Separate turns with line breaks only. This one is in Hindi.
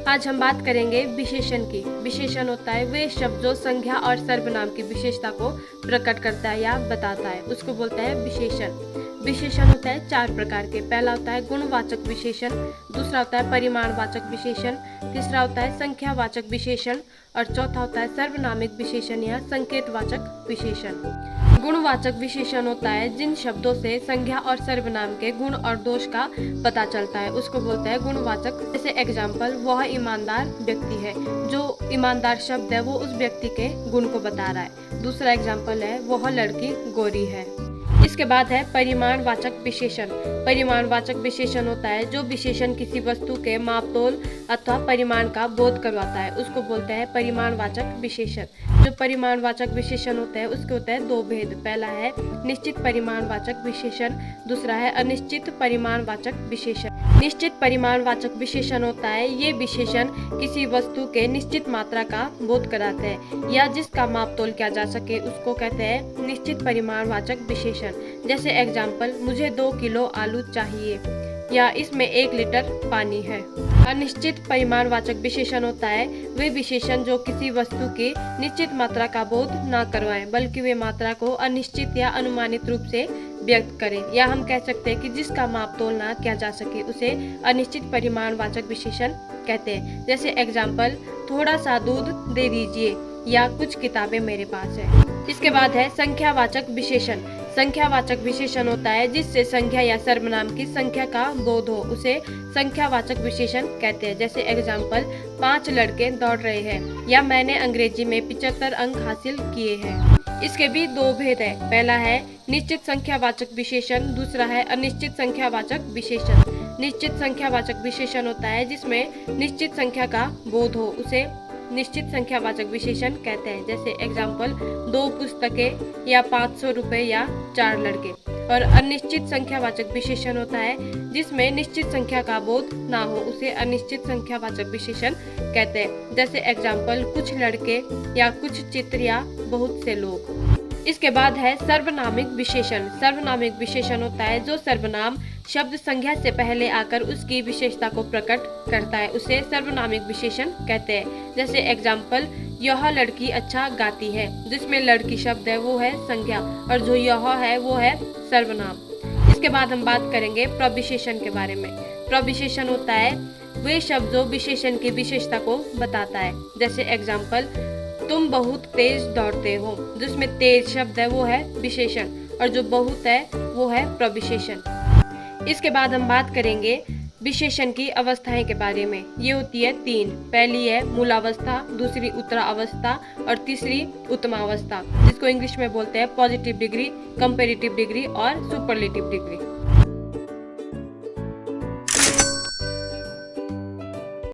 आज हम बात करेंगे विशेषण की। विशेषण होता है वे शब्द जो संज्ञा और सर्वनाम की विशेषता को प्रकट करता है या बताता है, उसको बोलते हैं विशेषण। विशेषण होता है 4 प्रकार के। पहला होता है गुणवाचक विशेषण, दूसरा होता है परिमाणवाचक विशेषण, तीसरा होता है संख्यावाचक विशेषण और चौथा होता है सर्वनामिक विशेषण या संकेतवाचक विशेषण। गुणवाचक विशेषण होता है जिन शब्दों से संज्ञा और सर्वनाम के गुण और दोष का पता चलता है, उसको बोलते हैं गुणवाचक। जैसे एग्जाम्पल, वह ईमानदार व्यक्ति है। जो ईमानदार शब्द है वो उस व्यक्ति के गुण को बता रहा है। दूसरा एग्जाम्पल है वह लड़की गोरी है। इसके बाद है परिमाणवाचक विशेषण। परिमाणवाचक विशेषण होता है जो विशेषण किसी वस्तु के मापतोल अथवा परिमाण का बोध करवाता है, उसको बोलते हैं परिमाणवाचक विशेषण। जो परिमाणवाचक विशेषण होता है उसके होते हैं 2 भेद। पहला है निश्चित परिमाणवाचक विशेषण, दूसरा है अनिश्चित परिमाणवाचक विशेषण। निश्चित परिमाणवाचक विशेषण होता है ये विशेषण किसी वस्तु के निश्चित मात्रा का बोध कराते हैं या जिसका मापतोल किया जा सके, उसको कहते हैं निश्चित परिमाणवाचक विशेषण। जैसे एग्जाम्पल, मुझे 2 किलो आलू चाहिए या इसमें 1 लीटर पानी है। अनिश्चित परिमाणवाचक विशेषण होता है वे विशेषण जो किसी वस्तु की निश्चित मात्रा का बोध न करवाएं, बल्कि वे मात्रा को अनिश्चित या अनुमानित रूप से व्यक्त करें, या हम कह सकते हैं कि जिसका मापतोल ना किया जा सके उसे अनिश्चित परिमाणवाचक विशेषण कहते हैं। जैसे एग्जाम्पल, थोड़ा सा दूध दे दीजिए या कुछ किताबें मेरे पास है। इसके बाद है संख्यावाचक विशेषण। संख्यावाचक विशेषण होता है जिससे संख्या या सर्वनाम की संख्या का बोध हो, उसे संख्यावाचक विशेषण कहते हैं। जैसे एग्जाम्पल, 5 लड़के दौड़ रहे हैं या मैंने अंग्रेजी में 75 अंक हासिल किए हैं। इसके भी 2 भेद है। पहला है निश्चित संख्यावाचक विशेषण, दूसरा है अनिश्चित संख्यावाचक विशेषण। निश्चित संख्यावाचक विशेषण होता है जिसमें निश्चित संख्या का बोध हो, उसे निश्चित संख्यावाचक विशेषण कहते हैं। जैसे एग्जाम्पल, 2 पुस्तकें या 500 रुपए या 4 लड़के। और अनिश्चित संख्यावाचक विशेषण होता है जिसमें निश्चित संख्या का बोध ना हो, उसे अनिश्चित संख्यावाचक विशेषण कहते हैं। जैसे एग्जाम्पल, कुछ लड़के या कुछ चित्र या बहुत से लोग। इसके बाद है सर्वनामिक विशेषण। सर्वनामिक विशेषण होता है जो सर्वनाम शब्द संज्ञा से पहले आकर उसकी विशेषता को प्रकट करता है, उसे सर्वनामिक विशेषण कहते हैं। जैसे एग्जाम्पल, यह लड़की अच्छा गाती है, जिसमें लड़की शब्द है वो है संज्ञा और जो यह है वो है सर्वनाम। इसके बाद हम बात करेंगे प्रविशेषण के बारे में। प्रविशेषण होता है वे शब्द जो विशेषण की विशेषता को बताता है। जैसे एग्जाम्पल, तुम बहुत तेज दौड़ते हो, जिसमें तेज शब्द है वो है विशेषण और जो बहुत है वो है प्रविशेषण। इसके बाद हम बात करेंगे विशेषण की अवस्थाएं के बारे में। ये होती है 3। पहली है मूलावस्था, दूसरी उत्तरावस्था और तीसरी उत्तमावस्था, जिसको इंग्लिश में बोलते हैं पॉजिटिव डिग्री, कंपैरेटिव डिग्री और सुपरलेटिव डिग्री।